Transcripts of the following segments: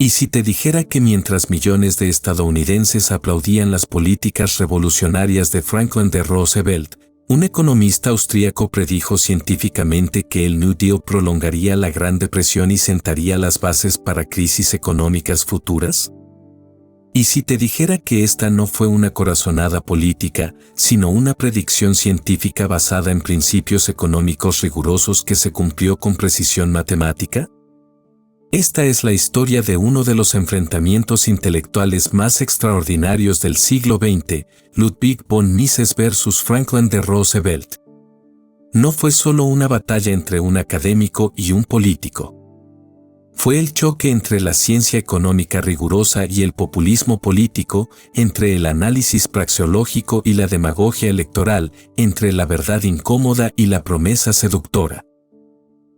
¿Y si te dijera que mientras millones de estadounidenses aplaudían las políticas revolucionarias de Franklin D. Roosevelt, un economista austríaco predijo científicamente que el New Deal prolongaría la Gran Depresión y sentaría las bases para crisis económicas futuras? ¿Y si te dijera que esta no fue una corazonada política, sino una predicción científica basada en principios económicos rigurosos que se cumplió con precisión matemática? Esta es la historia de uno de los enfrentamientos intelectuales más extraordinarios del siglo XX, Ludwig von Mises versus Franklin D. Roosevelt. No fue solo una batalla entre un académico y un político. Fue el choque entre la ciencia económica rigurosa y el populismo político, entre el análisis praxeológico y la demagogia electoral, entre la verdad incómoda y la promesa seductora.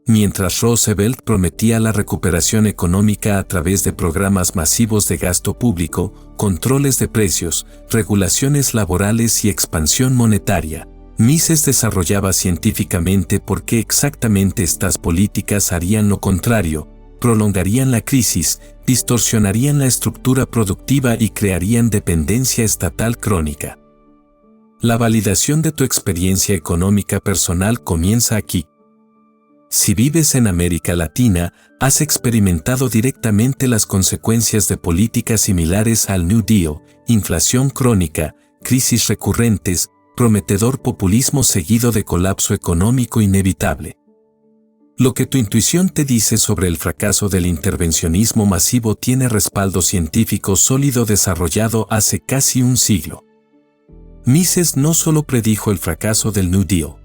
Mientras Roosevelt prometía la recuperación económica a través de programas masivos de gasto público, controles de precios, regulaciones laborales y expansión monetaria, Mises desarrollaba científicamente por qué exactamente estas políticas harían lo contrario, prolongarían la crisis, distorsionarían la estructura productiva y crearían dependencia estatal crónica. La validación de tu experiencia económica personal comienza aquí. Si vives en América Latina, has experimentado directamente las consecuencias de políticas similares al New Deal, inflación crónica, crisis recurrentes, prometedor populismo seguido de colapso económico inevitable. Lo que tu intuición te dice sobre el fracaso del intervencionismo masivo tiene respaldo científico sólido desarrollado hace casi un siglo. Mises no solo predijo el fracaso del New Deal.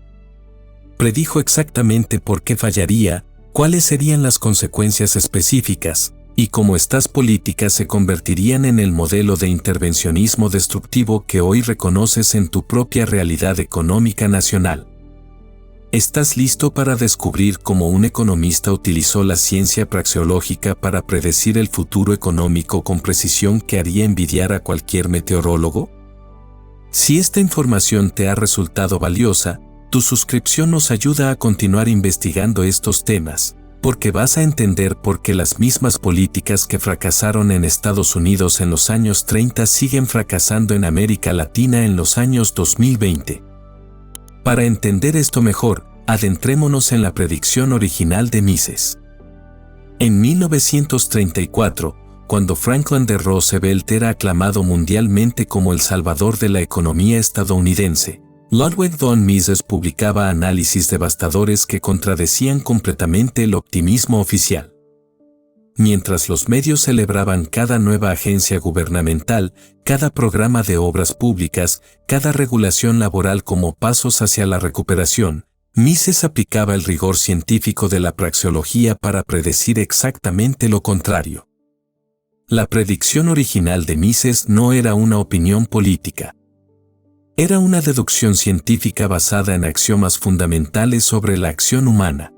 Predijo exactamente por qué fallaría, cuáles serían las consecuencias específicas, y cómo estas políticas se convertirían en el modelo de intervencionismo destructivo que hoy reconoces en tu propia realidad económica nacional. ¿Estás listo para descubrir cómo un economista utilizó la ciencia praxeológica para predecir el futuro económico con precisión que haría envidiar a cualquier meteorólogo? Si esta información te ha resultado valiosa, tu suscripción nos ayuda a continuar investigando estos temas, porque vas a entender por qué las mismas políticas que fracasaron en Estados Unidos en los años 30 siguen fracasando en América Latina en los años 2020. Para entender esto mejor, adentrémonos en la predicción original de Mises. En 1934, cuando Franklin D. Roosevelt era aclamado mundialmente como el salvador de la economía estadounidense, Ludwig von Mises publicaba análisis devastadores que contradecían completamente el optimismo oficial. Mientras los medios celebraban cada nueva agencia gubernamental, cada programa de obras públicas, cada regulación laboral como pasos hacia la recuperación, Mises aplicaba el rigor científico de la praxeología para predecir exactamente lo contrario. La predicción original de Mises no era una opinión política. Era una deducción científica basada en axiomas fundamentales sobre la acción humana.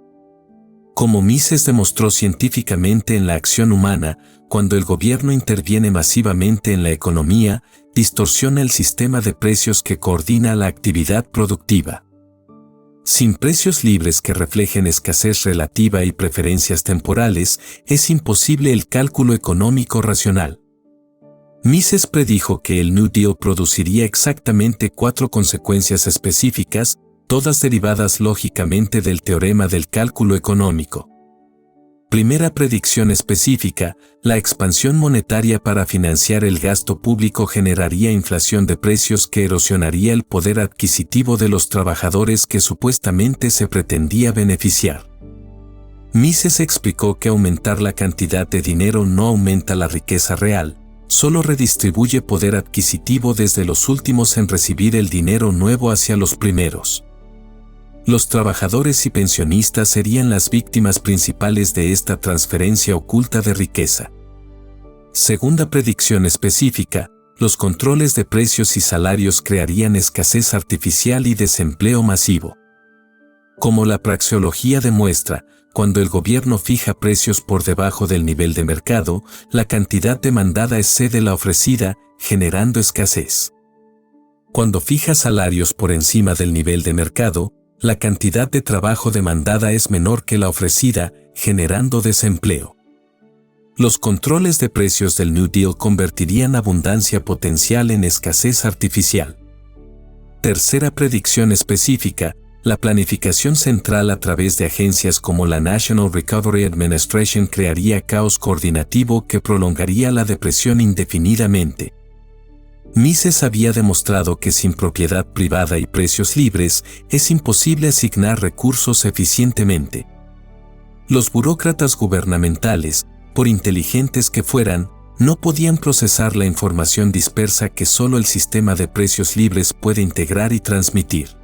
Como Mises demostró científicamente en la acción humana, cuando el gobierno interviene masivamente en la economía, distorsiona el sistema de precios que coordina la actividad productiva. Sin precios libres que reflejen escasez relativa y preferencias temporales, es imposible el cálculo económico racional. Mises predijo que el New Deal produciría exactamente 4 consecuencias específicas, todas derivadas lógicamente del teorema del cálculo económico. Primera predicción específica: la expansión monetaria para financiar el gasto público generaría inflación de precios que erosionaría el poder adquisitivo de los trabajadores que supuestamente se pretendía beneficiar. Mises explicó que aumentar la cantidad de dinero no aumenta la riqueza real, solo redistribuye poder adquisitivo desde los últimos en recibir el dinero nuevo hacia los primeros. Los trabajadores y pensionistas serían las víctimas principales de esta transferencia oculta de riqueza. Segunda predicción específica: los controles de precios y salarios crearían escasez artificial y desempleo masivo. Como la praxeología demuestra, cuando el gobierno fija precios por debajo del nivel de mercado, la cantidad demandada excede la ofrecida, generando escasez. Cuando fija salarios por encima del nivel de mercado, la cantidad de trabajo demandada es menor que la ofrecida, generando desempleo. Los controles de precios del New Deal convertirían abundancia potencial en escasez artificial. Tercera predicción específica: la planificación central a través de agencias como la National Recovery Administration crearía caos coordinativo que prolongaría la depresión indefinidamente. Mises había demostrado que sin propiedad privada y precios libres es imposible asignar recursos eficientemente. Los burócratas gubernamentales, por inteligentes que fueran, no podían procesar la información dispersa que solo el sistema de precios libres puede integrar y transmitir.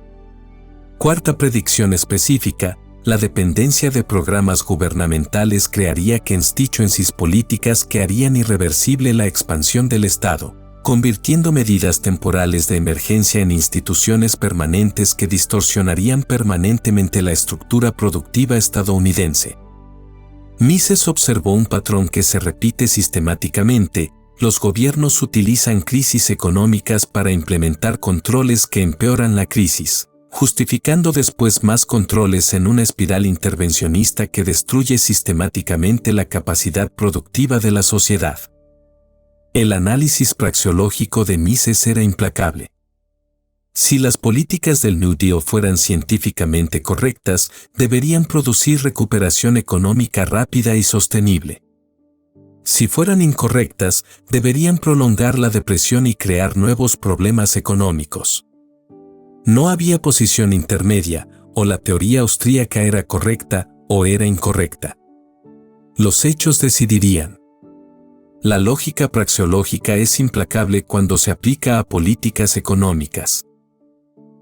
Cuarta predicción específica: la dependencia de programas gubernamentales crearía constituencies políticas que harían irreversible la expansión del Estado, convirtiendo medidas temporales de emergencia en instituciones permanentes que distorsionarían permanentemente la estructura productiva estadounidense. Mises observó un patrón que se repite sistemáticamente: los gobiernos utilizan crisis económicas para implementar controles que empeoran la crisis, justificando después más controles en una espiral intervencionista que destruye sistemáticamente la capacidad productiva de la sociedad. El análisis praxeológico de Mises era implacable. Si las políticas del New Deal fueran científicamente correctas, deberían producir recuperación económica rápida y sostenible. Si fueran incorrectas, deberían prolongar la depresión y crear nuevos problemas económicos. No había posición intermedia: o la teoría austríaca era correcta o era incorrecta. Los hechos decidirían. La lógica praxeológica es implacable cuando se aplica a políticas económicas.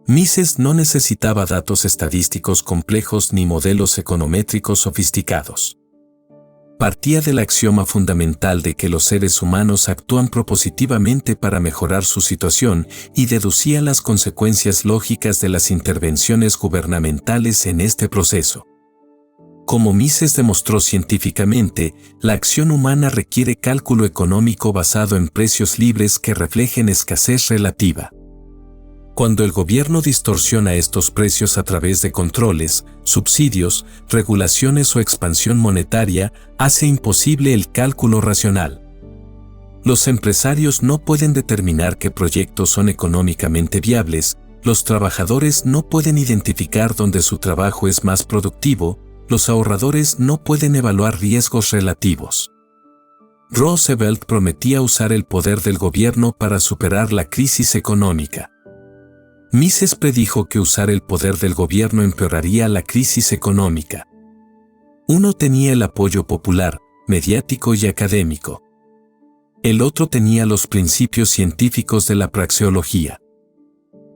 Mises no necesitaba datos estadísticos complejos ni modelos econométricos sofisticados. Partía del axioma fundamental de que los seres humanos actúan propositivamente para mejorar su situación y deducía las consecuencias lógicas de las intervenciones gubernamentales en este proceso. Como Mises demostró científicamente, la acción humana requiere cálculo económico basado en precios libres que reflejen escasez relativa. Cuando el gobierno distorsiona estos precios a través de controles, subsidios, regulaciones o expansión monetaria, hace imposible el cálculo racional. Los empresarios no pueden determinar qué proyectos son económicamente viables, los trabajadores no pueden identificar dónde su trabajo es más productivo, los ahorradores no pueden evaluar riesgos relativos. Roosevelt prometía usar el poder del gobierno para superar la crisis económica. Mises predijo que usar el poder del gobierno empeoraría la crisis económica. Uno tenía el apoyo popular, mediático y académico. El otro tenía los principios científicos de la praxeología.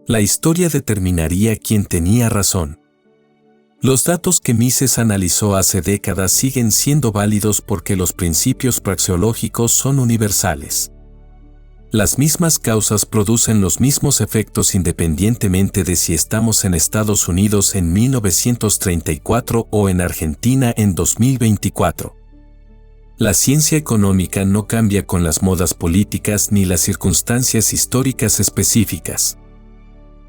La historia determinaría quién tenía razón. Los datos que Mises analizó hace décadas siguen siendo válidos porque los principios praxeológicos son universales. Las mismas causas producen los mismos efectos independientemente de si estamos en Estados Unidos en 1934 o en Argentina en 2024. La ciencia económica no cambia con las modas políticas ni las circunstancias históricas específicas.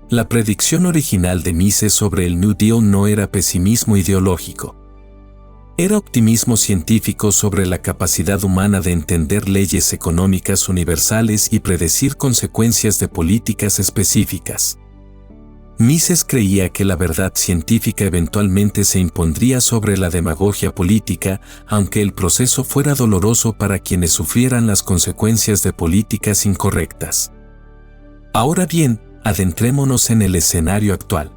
La predicción original de Mises sobre el New Deal no era pesimismo ideológico. Era optimismo científico sobre la capacidad humana de entender leyes económicas universales y predecir consecuencias de políticas específicas. Mises creía que la verdad científica eventualmente se impondría sobre la demagogia política, aunque el proceso fuera doloroso para quienes sufrieran las consecuencias de políticas incorrectas. Ahora bien, adentrémonos en el escenario actual.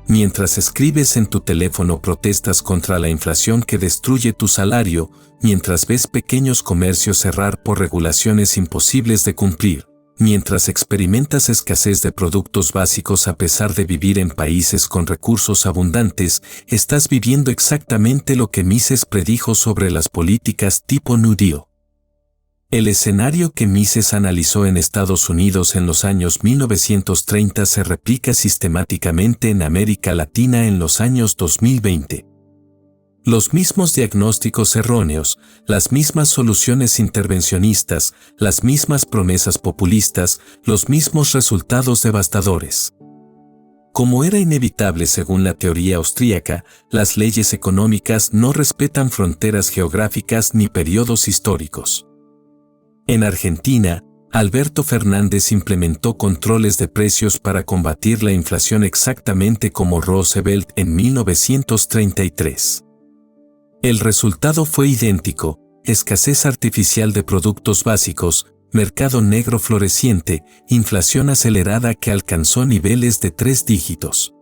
Mientras escribes en tu teléfono protestas contra la inflación que destruye tu salario, mientras ves pequeños comercios cerrar por regulaciones imposibles de cumplir, mientras experimentas escasez de productos básicos a pesar de vivir en países con recursos abundantes, estás viviendo exactamente lo que Mises predijo sobre las políticas tipo New Deal. El escenario que Mises analizó en Estados Unidos en los años 1930 se replica sistemáticamente en América Latina en los años 2020. Los mismos diagnósticos erróneos, las mismas soluciones intervencionistas, las mismas promesas populistas, los mismos resultados devastadores. Como era inevitable según la teoría austríaca, las leyes económicas no respetan fronteras geográficas ni periodos históricos. En Argentina, Alberto Fernández implementó controles de precios para combatir la inflación exactamente como Roosevelt en 1933. El resultado fue idéntico: escasez artificial de productos básicos, mercado negro floreciente, inflación acelerada que alcanzó niveles de 3 dígitos.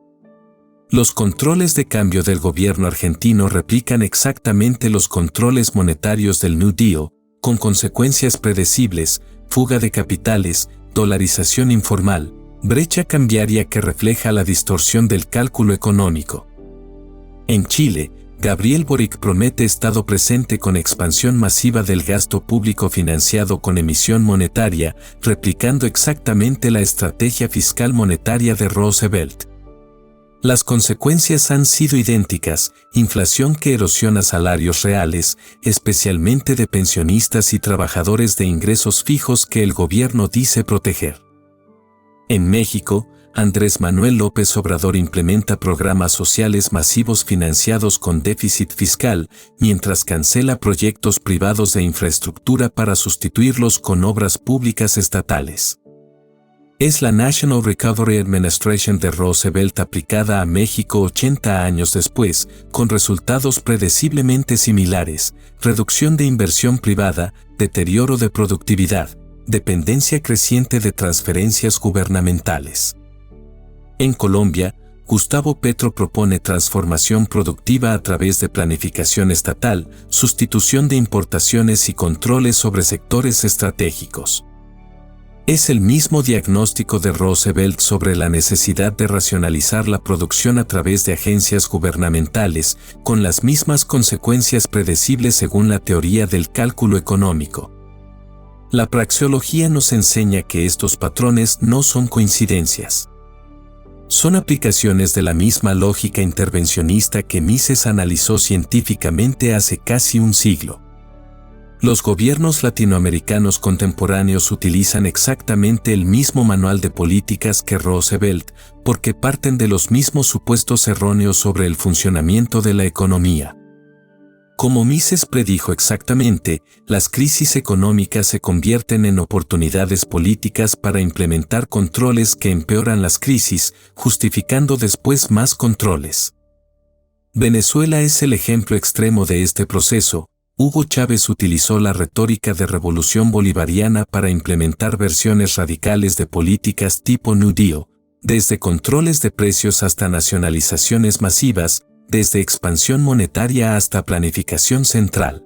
Los controles de cambio del gobierno argentino replican exactamente los controles monetarios del New Deal, con consecuencias predecibles: fuga de capitales, dolarización informal, brecha cambiaria que refleja la distorsión del cálculo económico. En Chile, Gabriel Boric promete Estado presente con expansión masiva del gasto público financiado con emisión monetaria, replicando exactamente la estrategia fiscal monetaria de Roosevelt. Las consecuencias han sido idénticas: inflación que erosiona salarios reales, especialmente de pensionistas y trabajadores de ingresos fijos que el gobierno dice proteger. En México, Andrés Manuel López Obrador implementa programas sociales masivos financiados con déficit fiscal, mientras cancela proyectos privados de infraestructura para sustituirlos con obras públicas estatales. Es la National Recovery Administration de Roosevelt aplicada a México 80 años después, con resultados predeciblemente similares: reducción de inversión privada, deterioro de productividad, dependencia creciente de transferencias gubernamentales. En Colombia, Gustavo Petro propone transformación productiva a través de planificación estatal, sustitución de importaciones y controles sobre sectores estratégicos. Es el mismo diagnóstico de Roosevelt sobre la necesidad de racionalizar la producción a través de agencias gubernamentales, con las mismas consecuencias predecibles según la teoría del cálculo económico. La praxeología nos enseña que estos patrones no son coincidencias. Son aplicaciones de la misma lógica intervencionista que Mises analizó científicamente hace casi un siglo. Los gobiernos latinoamericanos contemporáneos utilizan exactamente el mismo manual de políticas que Roosevelt, porque parten de los mismos supuestos erróneos sobre el funcionamiento de la economía. Como Mises predijo exactamente, las crisis económicas se convierten en oportunidades políticas para implementar controles que empeoran las crisis, justificando después más controles. Venezuela es el ejemplo extremo de este proceso. Hugo Chávez utilizó la retórica de revolución bolivariana para implementar versiones radicales de políticas tipo New Deal, desde controles de precios hasta nacionalizaciones masivas, desde expansión monetaria hasta planificación central.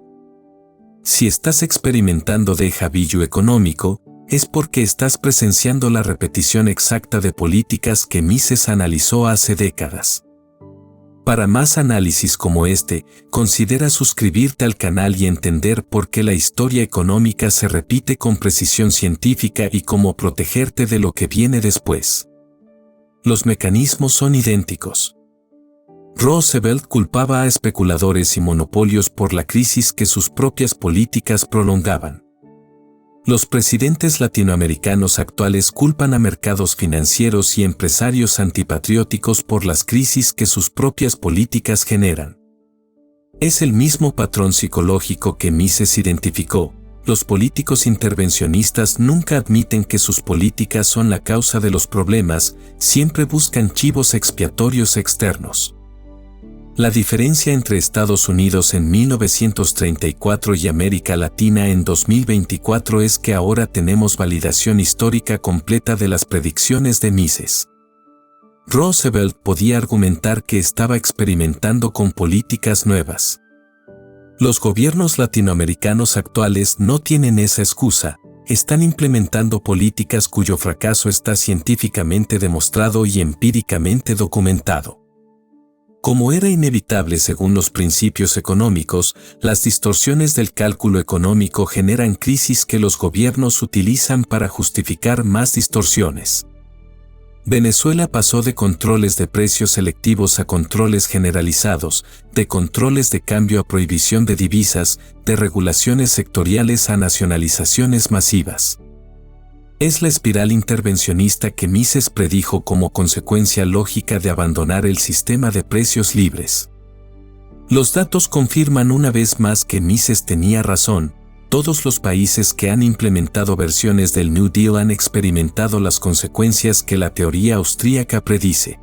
Si estás experimentando déjà vu económico, es porque estás presenciando la repetición exacta de políticas que Mises analizó hace décadas. Para más análisis como este, considera suscribirte al canal y entender por qué la historia económica se repite con precisión científica y cómo protegerte de lo que viene después. Los mecanismos son idénticos. Roosevelt culpaba a especuladores y monopolios por la crisis que sus propias políticas prolongaban. Los presidentes latinoamericanos actuales culpan a mercados financieros y empresarios antipatrióticos por las crisis que sus propias políticas generan. Es el mismo patrón psicológico que Mises identificó. Los políticos intervencionistas nunca admiten que sus políticas son la causa de los problemas, siempre buscan chivos expiatorios externos. La diferencia entre Estados Unidos en 1934 y América Latina en 2024 es que ahora tenemos validación histórica completa de las predicciones de Mises. Roosevelt podía argumentar que estaba experimentando con políticas nuevas. Los gobiernos latinoamericanos actuales no tienen esa excusa, están implementando políticas cuyo fracaso está científicamente demostrado y empíricamente documentado. Como era inevitable según los principios económicos, las distorsiones del cálculo económico generan crisis que los gobiernos utilizan para justificar más distorsiones. Venezuela pasó de controles de precios selectivos a controles generalizados, de controles de cambio a prohibición de divisas, de regulaciones sectoriales a nacionalizaciones masivas. Es la espiral intervencionista que Mises predijo como consecuencia lógica de abandonar el sistema de precios libres. Los datos confirman una vez más que Mises tenía razón. Todos los países que han implementado versiones del New Deal han experimentado las consecuencias que la teoría austríaca predice.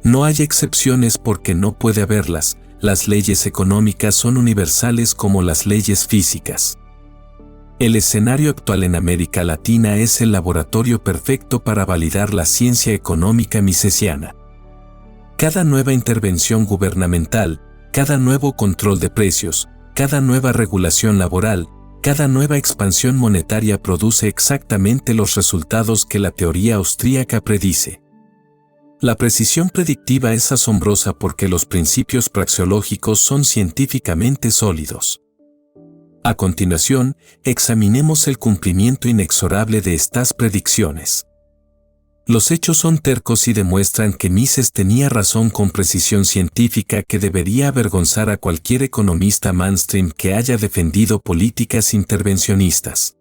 No hay excepciones porque no puede haberlas. Las leyes económicas son universales como las leyes físicas. El escenario actual en América Latina es el laboratorio perfecto para validar la ciencia económica misesiana. Cada nueva intervención gubernamental, cada nuevo control de precios, cada nueva regulación laboral, cada nueva expansión monetaria produce exactamente los resultados que la teoría austríaca predice. La precisión predictiva es asombrosa porque los principios praxeológicos son científicamente sólidos. A continuación, examinemos el cumplimiento inexorable de estas predicciones. Los hechos son tercos y demuestran que Mises tenía razón con precisión científica que debería avergonzar a cualquier economista mainstream que haya defendido políticas intervencionistas.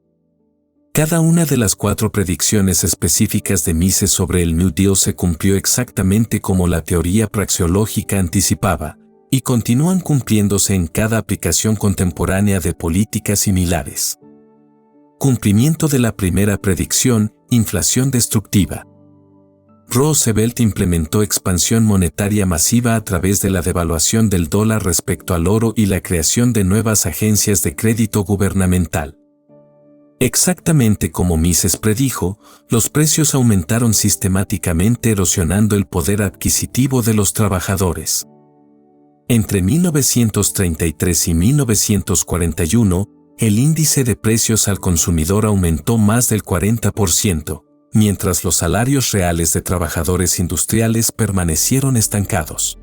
Cada una de las 4 predicciones específicas de Mises sobre el New Deal se cumplió exactamente como la teoría praxeológica anticipaba, y continúan cumpliéndose en cada aplicación contemporánea de políticas similares. Cumplimiento de la primera predicción, inflación destructiva. Roosevelt implementó expansión monetaria masiva a través de la devaluación del dólar respecto al oro y la creación de nuevas agencias de crédito gubernamental. Exactamente como Mises predijo, los precios aumentaron sistemáticamente erosionando el poder adquisitivo de los trabajadores. Entre 1933 y 1941, el índice de precios al consumidor aumentó más del 40%, mientras los salarios reales de trabajadores industriales permanecieron estancados.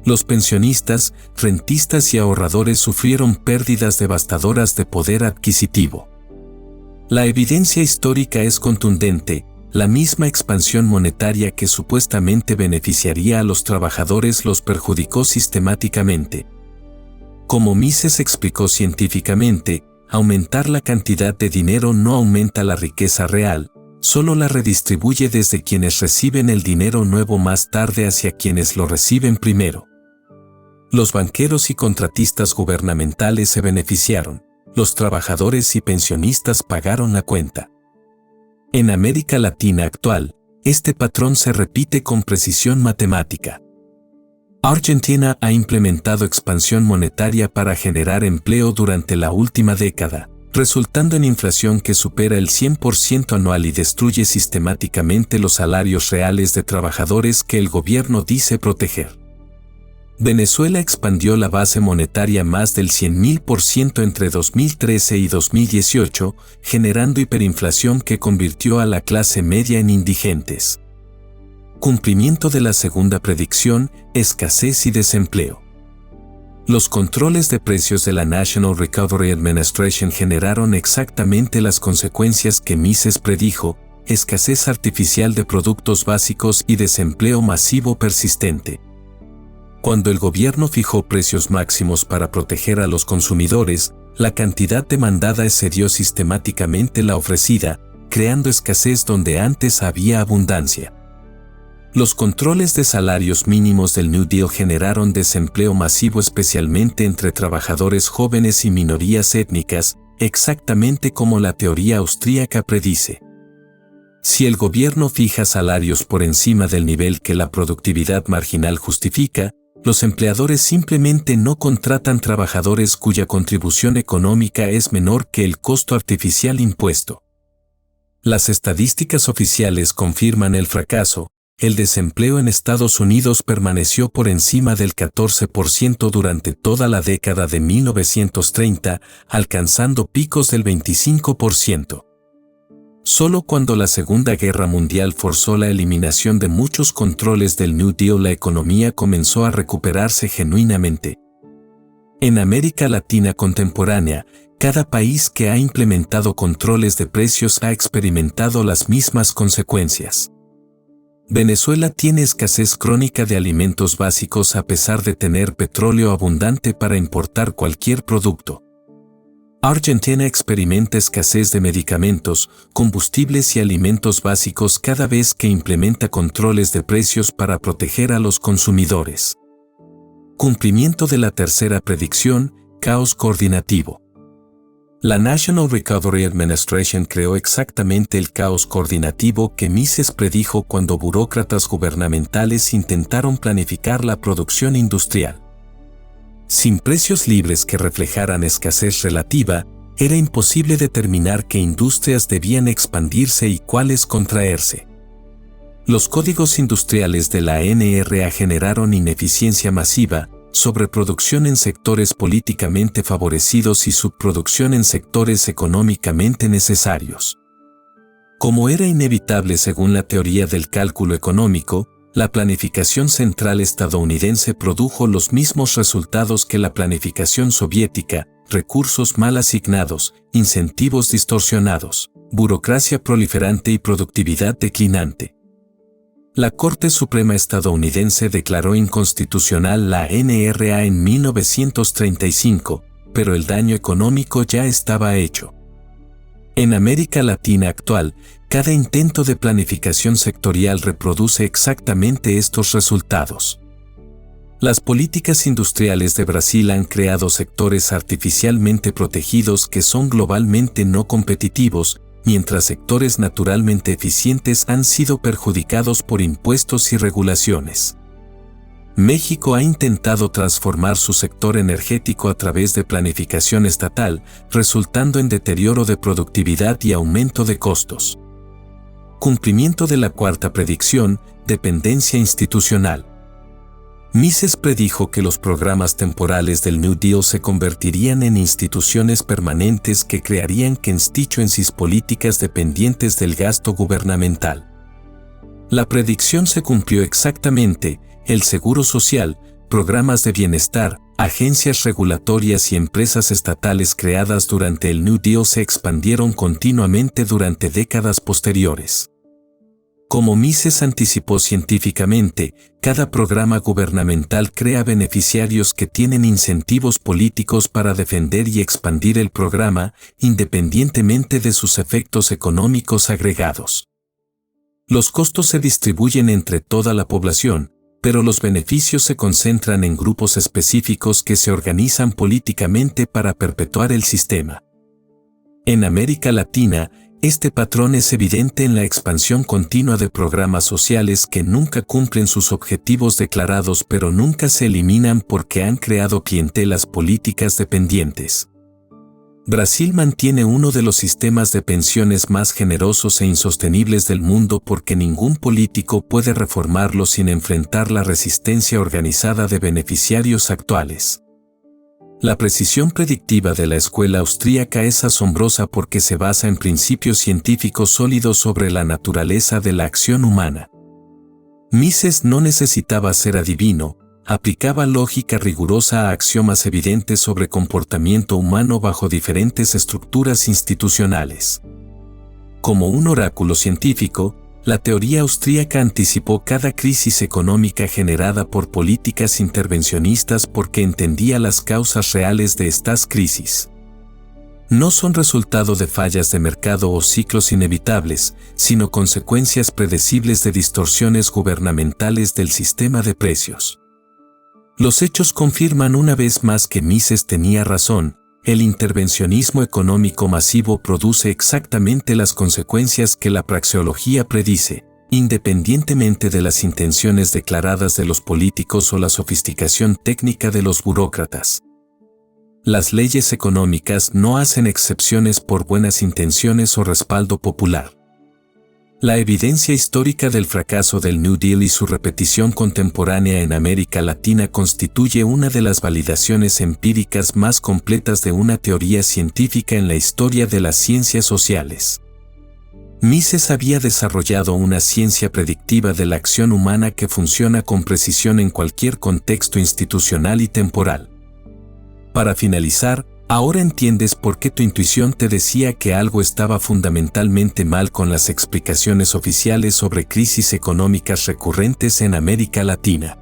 Los pensionistas, rentistas y ahorradores sufrieron pérdidas devastadoras de poder adquisitivo. La evidencia histórica es contundente. La misma expansión monetaria que supuestamente beneficiaría a los trabajadores los perjudicó sistemáticamente. Como Mises explicó científicamente, aumentar la cantidad de dinero no aumenta la riqueza real, solo la redistribuye desde quienes reciben el dinero nuevo más tarde hacia quienes lo reciben primero. Los banqueros y contratistas gubernamentales se beneficiaron, los trabajadores y pensionistas pagaron la cuenta. En América Latina actual, este patrón se repite con precisión matemática. Argentina ha implementado expansión monetaria para generar empleo durante la última década, resultando en inflación que supera el 100% anual y destruye sistemáticamente los salarios reales de trabajadores que el gobierno dice proteger. Venezuela expandió la base monetaria más del 100.000% entre 2013 y 2018, generando hiperinflación que convirtió a la clase media en indigentes. Cumplimiento de la segunda predicción, escasez y desempleo. Los controles de precios de la National Recovery Administration generaron exactamente las consecuencias que Mises predijo: escasez artificial de productos básicos y desempleo masivo persistente. Cuando el gobierno fijó precios máximos para proteger a los consumidores, la cantidad demandada excedió sistemáticamente la ofrecida, creando escasez donde antes había abundancia. Los controles de salarios mínimos del New Deal generaron desempleo masivo especialmente entre trabajadores jóvenes y minorías étnicas, exactamente como la teoría austríaca predice. Si el gobierno fija salarios por encima del nivel que la productividad marginal justifica, los empleadores simplemente no contratan trabajadores cuya contribución económica es menor que el costo artificial impuesto. Las estadísticas oficiales confirman el fracaso. El desempleo en Estados Unidos permaneció por encima del 14% durante toda la década de 1930, alcanzando picos del 25%. Solo cuando la Segunda Guerra Mundial forzó la eliminación de muchos controles del New Deal la economía comenzó a recuperarse genuinamente. En América Latina contemporánea, cada país que ha implementado controles de precios ha experimentado las mismas consecuencias. Venezuela tiene escasez crónica de alimentos básicos a pesar de tener petróleo abundante para importar cualquier producto. Argentina experimenta escasez de medicamentos, combustibles y alimentos básicos cada vez que implementa controles de precios para proteger a los consumidores. Cumplimiento de la tercera predicción, caos coordinativo. La National Recovery Administration creó exactamente el caos coordinativo que Mises predijo cuando burócratas gubernamentales intentaron planificar la producción industrial. Sin precios libres que reflejaran escasez relativa, era imposible determinar qué industrias debían expandirse y cuáles contraerse. Los códigos industriales de la NRA generaron ineficiencia masiva, sobreproducción en sectores políticamente favorecidos y subproducción en sectores económicamente necesarios. Como era inevitable según la teoría del cálculo económico, la planificación central estadounidense produjo los mismos resultados que la planificación soviética: recursos mal asignados, incentivos distorsionados, burocracia proliferante y productividad declinante. La Corte Suprema estadounidense declaró inconstitucional la NRA en 1935, pero el daño económico ya estaba hecho. En América Latina actual, cada intento de planificación sectorial reproduce exactamente estos resultados. Las políticas industriales de Brasil han creado sectores artificialmente protegidos que son globalmente no competitivos, mientras sectores naturalmente eficientes han sido perjudicados por impuestos y regulaciones. México ha intentado transformar su sector energético a través de planificación estatal, resultando en deterioro de productividad y aumento de costos. Cumplimiento de la cuarta predicción, dependencia institucional. Mises predijo que los programas temporales del New Deal se convertirían en instituciones permanentes que crearían constituencies políticas dependientes del gasto gubernamental. La predicción se cumplió exactamente. El Seguro Social, programas de bienestar, agencias regulatorias y empresas estatales creadas durante el New Deal se expandieron continuamente durante décadas posteriores. Como Mises anticipó científicamente, cada programa gubernamental crea beneficiarios que tienen incentivos políticos para defender y expandir el programa, independientemente de sus efectos económicos agregados. Los costos se distribuyen entre toda la población, pero los beneficios se concentran en grupos específicos que se organizan políticamente para perpetuar el sistema. En América Latina, este patrón es evidente en la expansión continua de programas sociales que nunca cumplen sus objetivos declarados pero nunca se eliminan porque han creado clientelas políticas dependientes. Brasil mantiene uno de los sistemas de pensiones más generosos e insostenibles del mundo porque ningún político puede reformarlo sin enfrentar la resistencia organizada de beneficiarios actuales. La precisión predictiva de la escuela austríaca es asombrosa porque se basa en principios científicos sólidos sobre la naturaleza de la acción humana. Mises no necesitaba ser adivino, aplicaba lógica rigurosa a axiomas evidentes sobre comportamiento humano bajo diferentes estructuras institucionales. Como un oráculo científico, la teoría austríaca anticipó cada crisis económica generada por políticas intervencionistas porque entendía las causas reales de estas crisis. No son resultado de fallas de mercado o ciclos inevitables, sino consecuencias predecibles de distorsiones gubernamentales del sistema de precios. Los hechos confirman una vez más que Mises tenía razón. El intervencionismo económico masivo produce exactamente las consecuencias que la praxeología predice, independientemente de las intenciones declaradas de los políticos o la sofisticación técnica de los burócratas. Las leyes económicas no hacen excepciones por buenas intenciones o respaldo popular. La evidencia histórica del fracaso del New Deal y su repetición contemporánea en América Latina constituye una de las validaciones empíricas más completas de una teoría científica en la historia de las ciencias sociales. Mises había desarrollado una ciencia predictiva de la acción humana que funciona con precisión en cualquier contexto institucional y temporal. Para finalizar, ahora entiendes por qué tu intuición te decía que algo estaba fundamentalmente mal con las explicaciones oficiales sobre crisis económicas recurrentes en América Latina.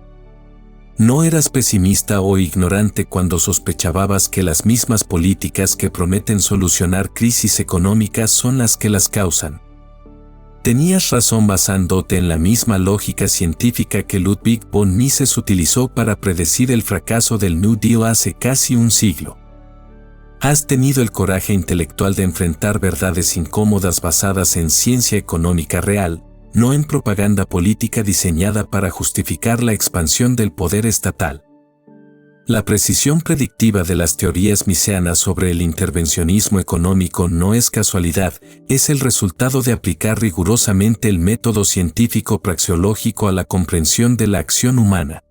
No eras pesimista o ignorante cuando sospechabas que las mismas políticas que prometen solucionar crisis económicas son las que las causan. Tenías razón basándote en la misma lógica científica que Ludwig von Mises utilizó para predecir el fracaso del New Deal hace casi un siglo. Has tenido el coraje intelectual de enfrentar verdades incómodas basadas en ciencia económica real, no en propaganda política diseñada para justificar la expansión del poder estatal. La precisión predictiva de las teorías miseanas sobre el intervencionismo económico no es casualidad, es el resultado de aplicar rigurosamente el método científico praxeológico a la comprensión de la acción humana.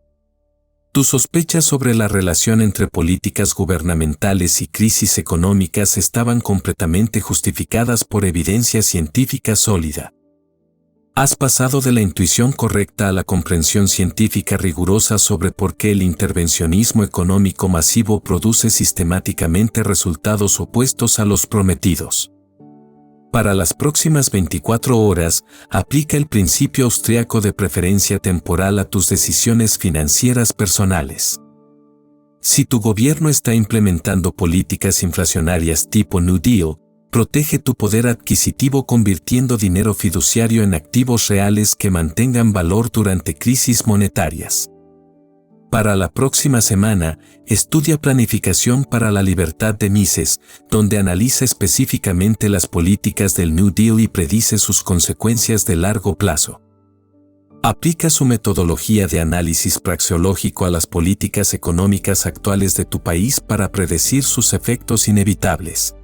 Tus sospechas sobre la relación entre políticas gubernamentales y crisis económicas estaban completamente justificadas por evidencia científica sólida. Has pasado de la intuición correcta a la comprensión científica rigurosa sobre por qué el intervencionismo económico masivo produce sistemáticamente resultados opuestos a los prometidos. Para las próximas 24 horas, aplica el principio austriaco de preferencia temporal a tus decisiones financieras personales. Si tu gobierno está implementando políticas inflacionarias tipo New Deal, protege tu poder adquisitivo convirtiendo dinero fiduciario en activos reales que mantengan valor durante crisis monetarias. Para la próxima semana, estudia Planificación para la Libertad de Mises, donde analiza específicamente las políticas del New Deal y predice sus consecuencias de largo plazo. Aplica su metodología de análisis praxeológico a las políticas económicas actuales de tu país para predecir sus efectos inevitables.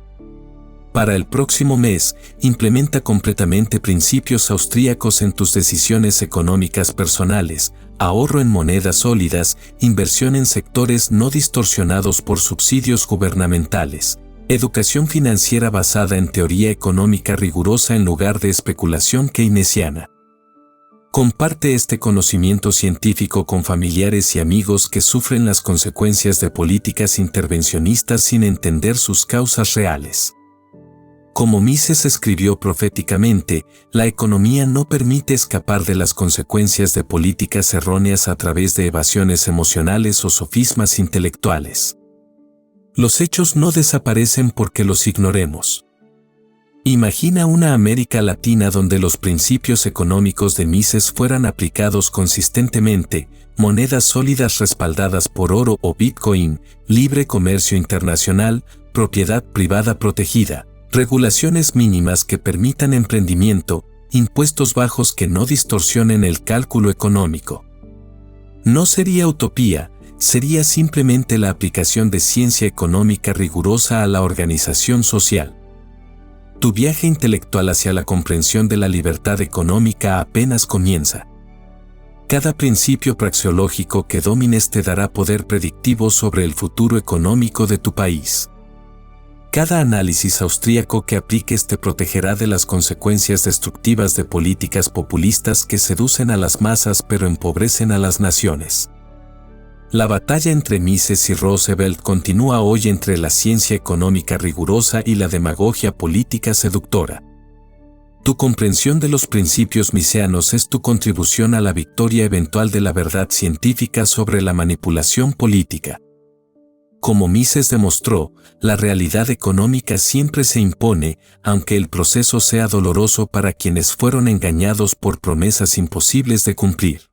Para el próximo mes, implementa completamente principios austríacos en tus decisiones económicas personales, ahorro en monedas sólidas, inversión en sectores no distorsionados por subsidios gubernamentales, educación financiera basada en teoría económica rigurosa en lugar de especulación keynesiana. Comparte este conocimiento científico con familiares y amigos que sufren las consecuencias de políticas intervencionistas sin entender sus causas reales. Como Mises escribió proféticamente, la economía no permite escapar de las consecuencias de políticas erróneas a través de evasiones emocionales o sofismas intelectuales. Los hechos no desaparecen porque los ignoremos. Imagina una América Latina donde los principios económicos de Mises fueran aplicados consistentemente, monedas sólidas respaldadas por oro o Bitcoin, libre comercio internacional, propiedad privada protegida, regulaciones mínimas que permitan emprendimiento, impuestos bajos que no distorsionen el cálculo económico. No sería utopía, sería simplemente la aplicación de ciencia económica rigurosa a la organización social. Tu viaje intelectual hacia la comprensión de la libertad económica apenas comienza. Cada principio praxeológico que domines te dará poder predictivo sobre el futuro económico de tu país. Cada análisis austríaco que apliques te protegerá de las consecuencias destructivas de políticas populistas que seducen a las masas pero empobrecen a las naciones. La batalla entre Mises y Roosevelt continúa hoy entre la ciencia económica rigurosa y la demagogia política seductora. Tu comprensión de los principios miseanos es tu contribución a la victoria eventual de la verdad científica sobre la manipulación política. Como Mises demostró, la realidad económica siempre se impone, aunque el proceso sea doloroso para quienes fueron engañados por promesas imposibles de cumplir.